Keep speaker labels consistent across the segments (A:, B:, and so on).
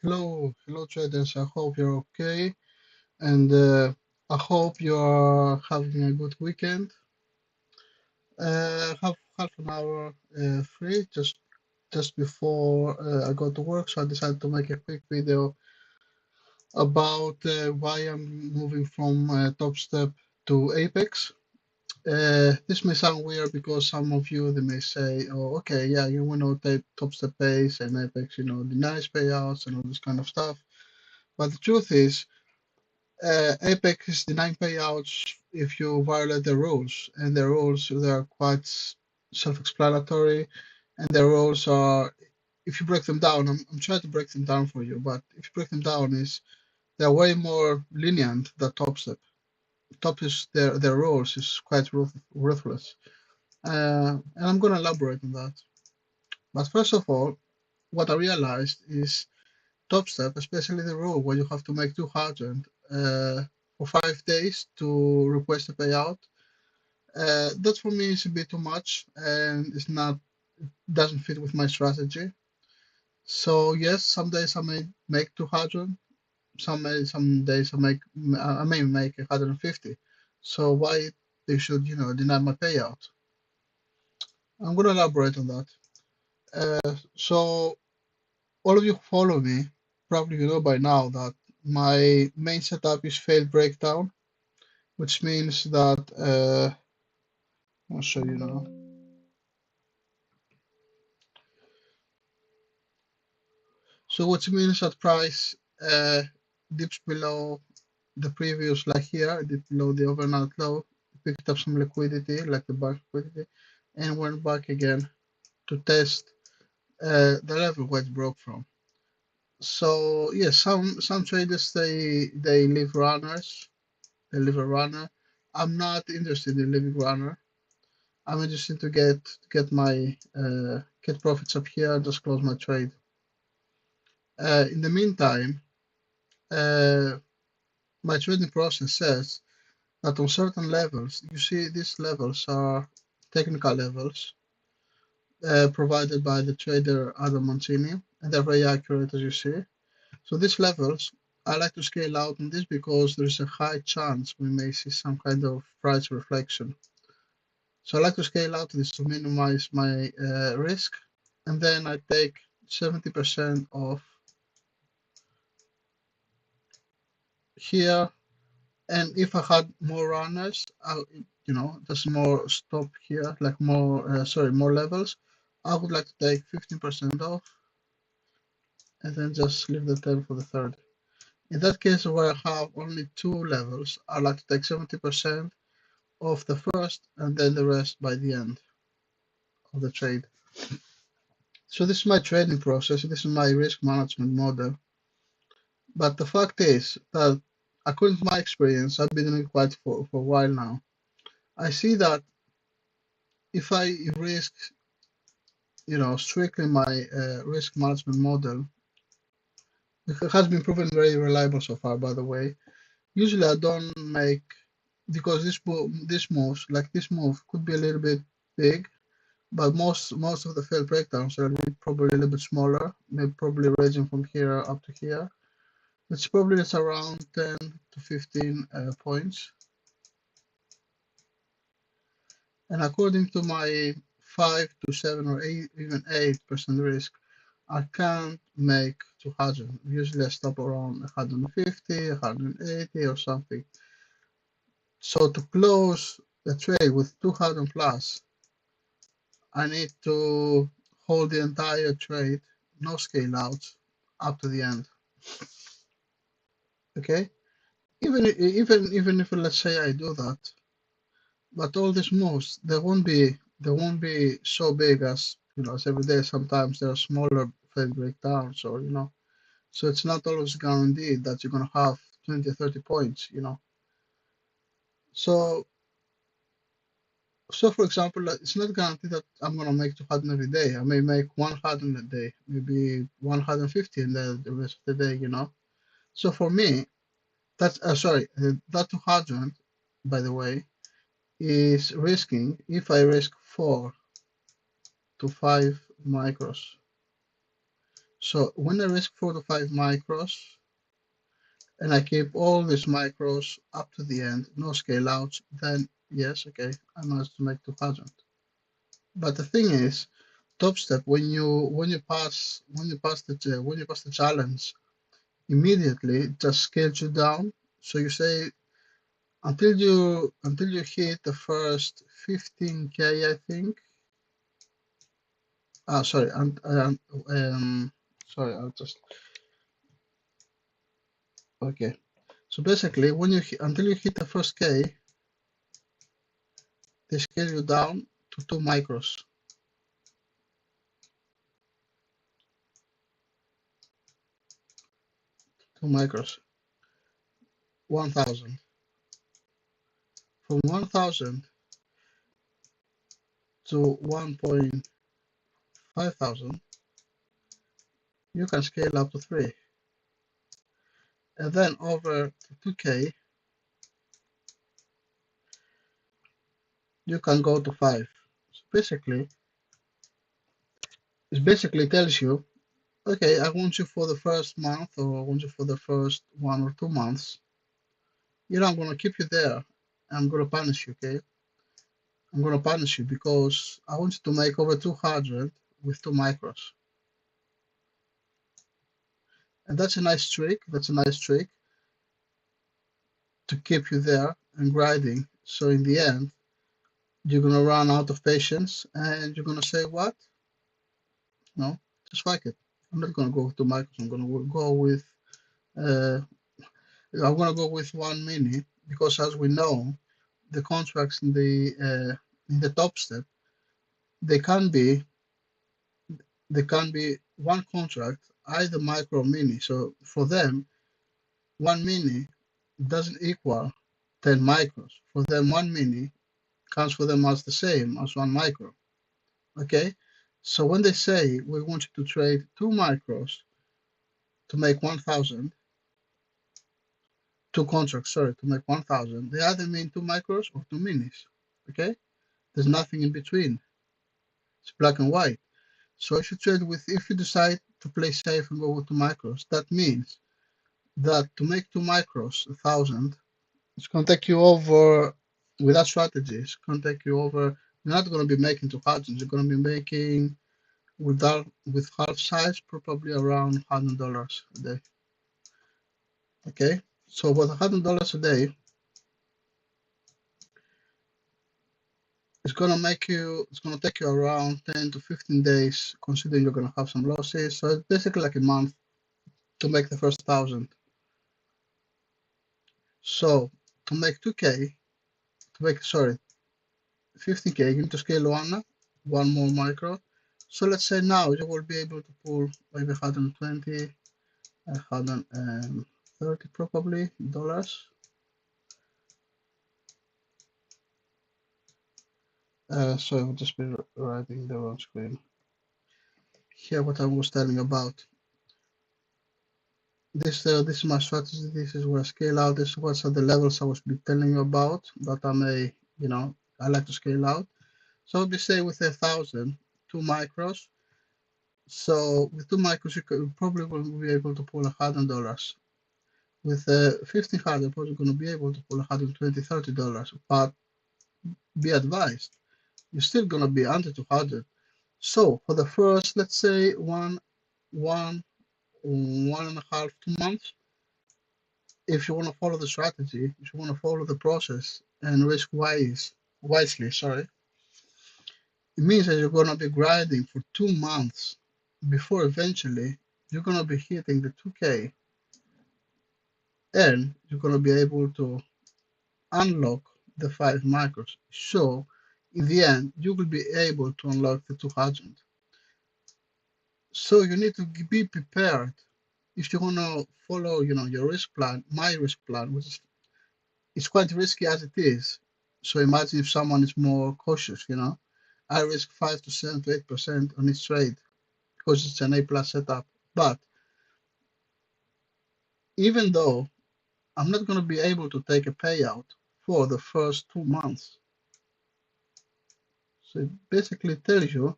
A: Hello traders. I hope you're okay, and I hope you are having a good weekend. Have half an hour free just before I go to work, so I decided to make a quick video about why I'm moving from Topstep to Apex. This may sound weird because some of you they may say, "Oh, okay, yeah, you know Topstep pays and Apex, the nice payouts and all this kind of stuff." But the truth is, Apex is denying payouts if you violate the rules, and the rules they are quite self-explanatory, and the rules are, if you break them down, I'm trying to break them down for you, but if you break them down, is they're way more lenient than Topstep. Top is their rules is quite ruthless, and I'm going to elaborate on that. But first of all, what I realized is Topstep, especially the rule where you have to make 200 for 5 days to request a payout. That for me is a bit too much, and it's not doesn't fit with my strategy. So yes, some days I may make 200, some days I may make 150. So why they should deny my payout? I'm going to elaborate on that. So all of you who follow me probably know by now that my main setup is failed breakdown, which means that I'll show you now. So which means that price dips below the previous, like here, dipped below the overnight low, picked up some liquidity, like the bar liquidity, and went back again to test the level where it broke from. So yes, some traders they leave runners, they leave a runner. I'm not interested in leaving runner. I'm interested to get my get profits up here and just close my trade. In the meantime, my trading process says that on certain levels, you see these levels are technical levels provided by the trader Adam Mancini, and they're very accurate as you see. So these levels, I like to scale out on this because there's a high chance we may see some kind of price reflection. So I like to scale out this to minimize my risk, and then I take 70% off here. And if I had more runners, just more stop here, like more levels, I would like to take 15% off and then just leave the tail for the third. In that case, where I have only 2 levels, I like to take 70% of the first and then the rest by the end of the trade. So this is my trading process. This is my risk management model. But the fact is that according to my experience, I've been doing it quite for a while now. I see that if I risk, strictly my risk management model, it has been proven very reliable so far, by the way. Usually I don't make, because this move could be a little bit big, but most of the failed breakdowns are probably a little bit smaller, maybe probably ranging from here up to here. It's probably around 10 to 15 points. And according to my 5 to 7 or 8, even 8% risk, I can't make 200. Usually I stop around 150, 180 or something. So to close the trade with 200 plus, I need to hold the entire trade, no scale outs, up to the end. Okay? Even if let's say I do that, but all these moves they won't be so big as as every day. Sometimes there are smaller failed breakdowns, or so it's not always guaranteed that you're gonna have 20 or 30 points. So for example, it's not guaranteed that I'm gonna make 200 every day. I may make 100 a day, maybe 150 in the rest of the day. So for me, that's that 200, by the way, is risking if I risk 4 to 5 micros. So when I risk 4 to 5 micros and I keep all these micros up to the end, no scale outs, then yes, okay, I managed to make 200. But the thing is, Topstep, when you pass the challenge, immediately it just scales you down. So you say until you hit the first 15K, I think. Sorry, sorry, I'll just okay. So basically, until you hit the first K, they scale you down to 2 micros. 2 micros. 1,000. From 1,000 to 1.5 thousand, you can scale up to 3. And then over to 2K, you can go to 5. So basically, it basically tells you, okay, I want you for the first month, or I want you for the first 1 or 2 months. You know, I'm going to keep you there. I'm going to punish you, okay? I'm going to punish you because I want you to make over 200 with 2 micros. And that's a nice trick. That's a nice trick to keep you there and grinding. So in the end, you're going to run out of patience and you're going to say, what? No, just like it. I'm not going to go with 2 micros. I'm going to go with uh, I'm going to go with 1 mini because, as we know, the contracts in the Topstep, they can be one contract, either micro or mini. So for them, 1 mini doesn't equal 10 micros. For them, 1 mini counts for them as the same as 1 micro. Okay? So when they say we want you to trade 2 micros to make 1,000, 2 contracts, sorry, to make 1,000, they either mean 2 micros or 2 minis. Okay? There's nothing in between. It's black and white. So if you decide to play safe and go with 2 micros, that means that to make 2 micros 1,000, it's going to take you over, with that strategy, it's going to take you over. You're not going to be making 200s. You're going to be making, with half size, probably around $100 a day. Okay? So with $100 a day, it's going to take you around 10 to 15 days, considering you're going to have some losses. So it's basically like a month to make the first 1,000. So to make 15K, you need to scale one more micro. So let's say now you will be able to pull maybe 120, 130 probably dollars. So I will just be writing the wrong screen. Here, what I was telling about. This is my strategy. This is where I scale out. This was at the levels I was telling you about that I like to scale out. So I'll be say with 1,000, 2 micros. So with 2 micros, you probably will be able to pull $100. With 1,500, probably going to be able to pull $120, $30. But be advised, you're still going to be under 200. So for the first, let's say one and a half, 2 months, if you want to follow the strategy, if you want to follow the process and risk wisely, sorry, it means that you're going to be grinding for 2 months before eventually you're going to be hitting the 2K and you're going to be able to unlock the 5 micros. So in the end, you will be able to unlock the 200. So you need to be prepared if you want to follow, your risk plan, my risk plan, which is it's quite risky as it is. So imagine if someone is more cautious, I risk 5 to 7 to 8% on each trade because it's an A+ setup. But even though I'm not going to be able to take a payout for the first 2 months, so it basically tells you,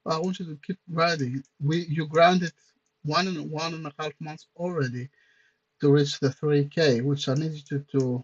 A: I want you to keep grinding. You grind it one and a half months already to reach the 3K, which I need you to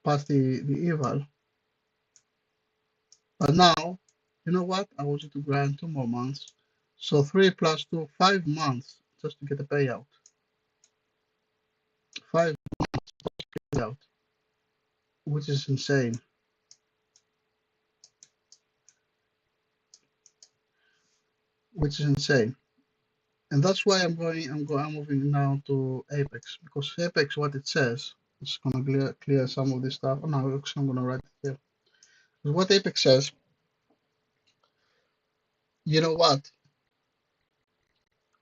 A: pass the eval. But now, you know what? I want you to grind 2 more months. So 3 plus 2, 5 months just to get a payout. 5 months payout, which is insane. Which is insane. And that's why I'm moving now to Apex, because Apex, what it says, it's gonna clear some of this stuff. Oh, no, actually, I'm gonna write it here. What Apex says, you know what?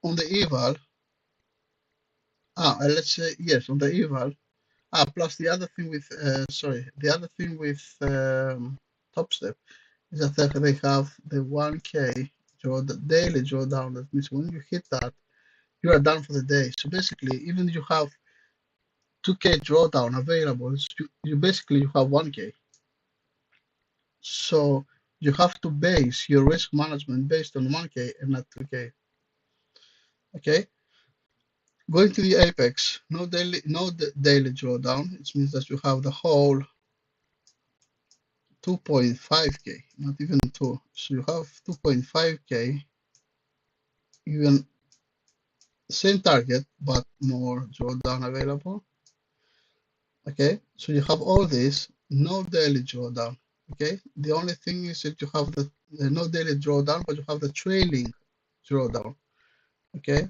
A: On the eval, let's say yes, on the eval. Plus the other thing with the other thing with Topstep is that they have the 1K daily drawdown. That means when you hit that, you are done for the day. So basically, even if you have 2K drawdown available, you basically you have 1K. So you have to base your risk management based on 1K and not 2K. Okay. Going to the apex, no daily drawdown. It means that you have the whole 2.5K, not even 2. So you have 2.5K, even same target, but more drawdown available. Okay, so you have all this, no daily drawdown. Okay, the only thing is that you have the no daily drawdown, but you have the trailing drawdown. Okay,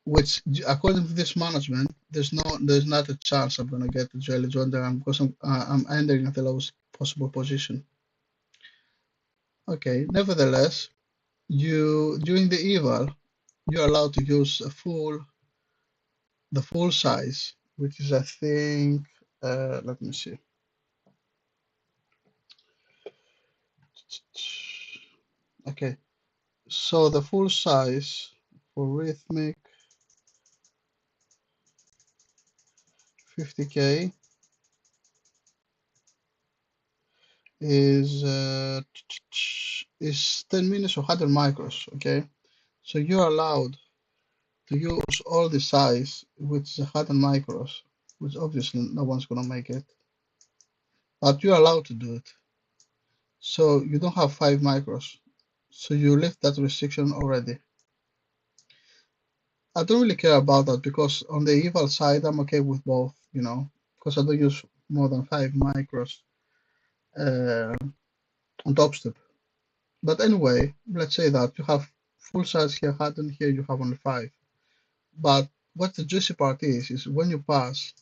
A: which according to this management, there's not a chance I'm gonna get the daily drawdown because I'm entering at the lowest possible position. Okay, nevertheless, during the eval, you're allowed to use the full size, which is I think let me see. Okay, so the full size for Rhythmic 50K is 10 minutes or 100 micros. Okay, so you're allowed to use all the size, which is 100 micros, which obviously no one's gonna make it, but you're allowed to do it. So you don't have 5 micros, so you lift that restriction already. I don't really care about that because on the eval side, I'm okay with both, because I don't use more than 5 micros on Topstep. But anyway, let's say that you have full size here, and here you have only 5. But what the juicy part is when you pass,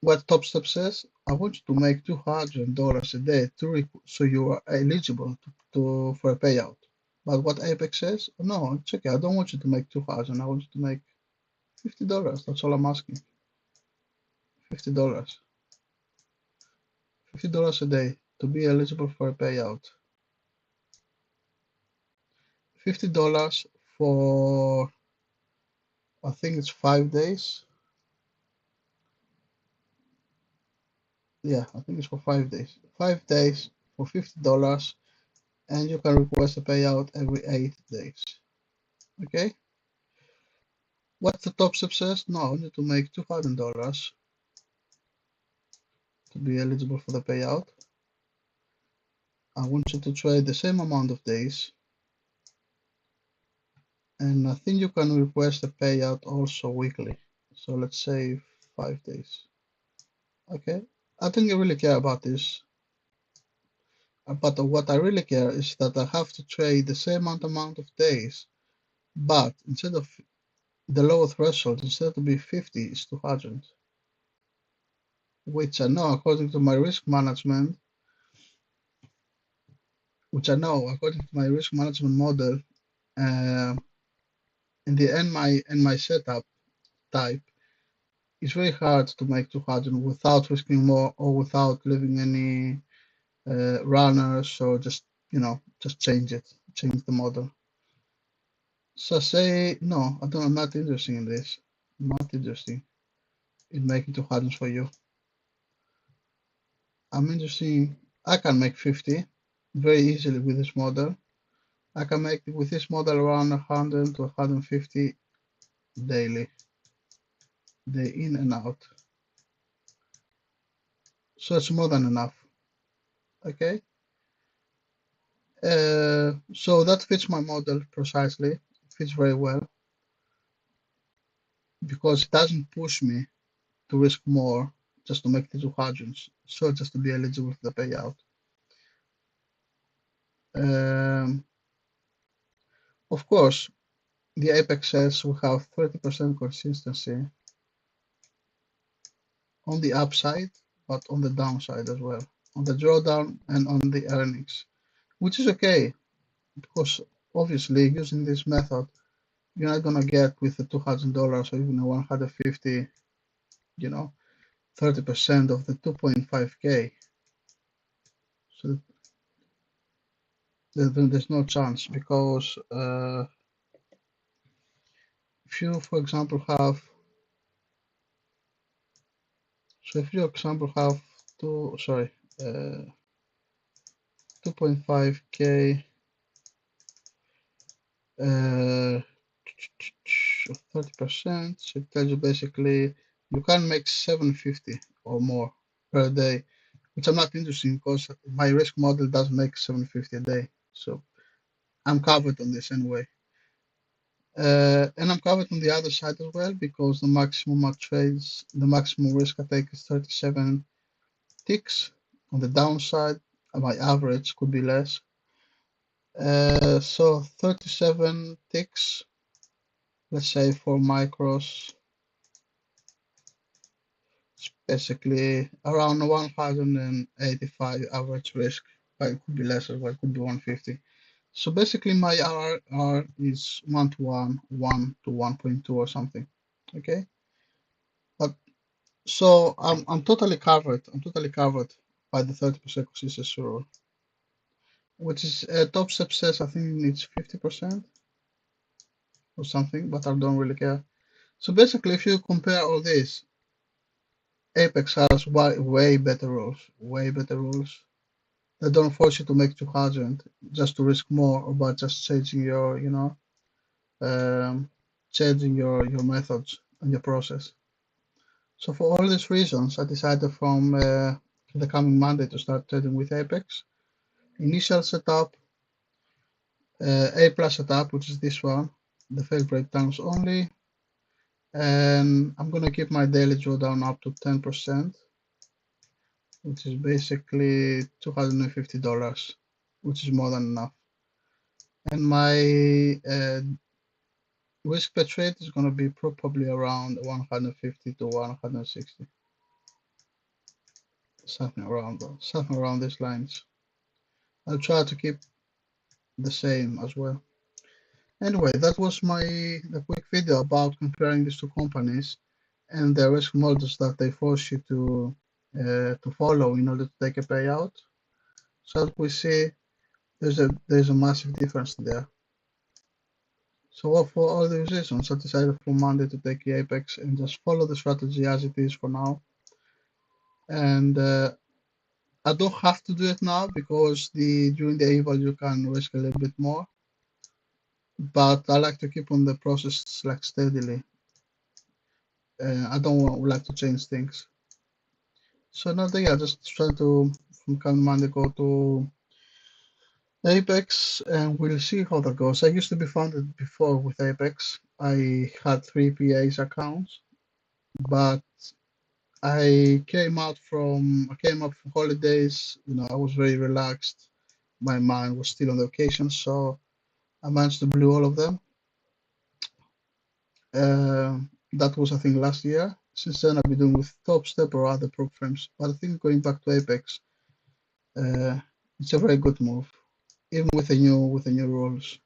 A: what Topstep says, I want you to make $200 a day so you are eligible for a payout. But what Apex says, no, it's okay. I don't want you to make 2,000. I want you to make $50. That's all I'm asking. $50. $50 a day to be eligible for a payout. $50 for, I think it's 5 days. Yeah, I think it's for 5 days. 5 days for $50, and you can request a payout every 8 days. Okay? What the Topstep says? No, I need to make $2,000 to be eligible for the payout. I want you to trade the same amount of days, and I think you can request a payout also weekly. So let's say 5 days. Okay? I don't really care about this. But what I really care is that I have to trade the same amount of days, but instead of the lower threshold, instead of be 50, it's 200, which I know according to my risk management, model, in the my setup type, it's very hard to make 200 without risking more or without leaving any runners, or just change the model. So say no, I'm not interested in this. I'm not interested in making 200 for you. I'm interested. I can make 50 very easily with this model. I can make with this model around 100 to 150 daily, day in and out. So it's more than enough. Okay. So that fits my model precisely. It fits very well because it doesn't push me to risk more just to make the 200s. So just to be eligible for the payout. Of course, the Apex says we have 30% consistency on the upside, but on the downside as well, on the drawdown and on the earnings, which is okay because obviously using this method, you're not gonna get with the $200 or even 150, 30% of the 2.5K. So there's no chance because if you, for example, have two, sorry, 2.5K, 30%, so it tells you basically you can make 750 or more per day, which I'm not interested in because my risk model does make 750 a day. So I'm covered on this anyway. And I'm covered on the other side as well because the maximum the maximum risk I take is 37 ticks. On the downside, my average could be less. So 37 ticks, let's say for micros, it's basically around 185 average risk, but it could be less as well, it could be 150. So basically my RR is 1 to 1, 1 to 1.2 or something. Okay. But so I'm totally covered. I'm totally covered by the 30% consistency rule, which is Topstep says I think it's 50% or something, but I don't really care. So basically, if you compare all this, Apex has way better rules, way better rules. They don't force you to make 200 just to risk more, or just changing your, changing your methods and your process. So for all these reasons, I decided from the coming Monday to start trading with Apex. Initial setup, A plus setup, which is this one, the failed breakdowns only. And I'm gonna keep my daily drawdown up to 10%, which is basically $250, which is more than enough. And my risk per trade is gonna be probably around 150 to 160. Something around these lines. I'll try to keep the same as well. Anyway, that was the quick video about comparing these two companies and the risk models that they force you to follow in order to take a payout. So as we see, there's a massive difference there. So for all these reasons, I decided for Monday to take the Apex and just follow the strategy as it is for now. And I don't have to do it now because during the eval you can risk a little bit more. But I like to keep on the process like steadily. I don't like to change things. So now yeah, just trying to from coming Monday go to Apex and we'll see how that goes. I used to be funded before with Apex. I had 3 PAs accounts, but I came up from holidays. I was very relaxed. My mind was still on the occasion, so I managed to blew all of them. That was I think last year. Since then I've been doing with Topstep or other prop firms. But I think going back to Apex, it's a very good move, even with the new rules.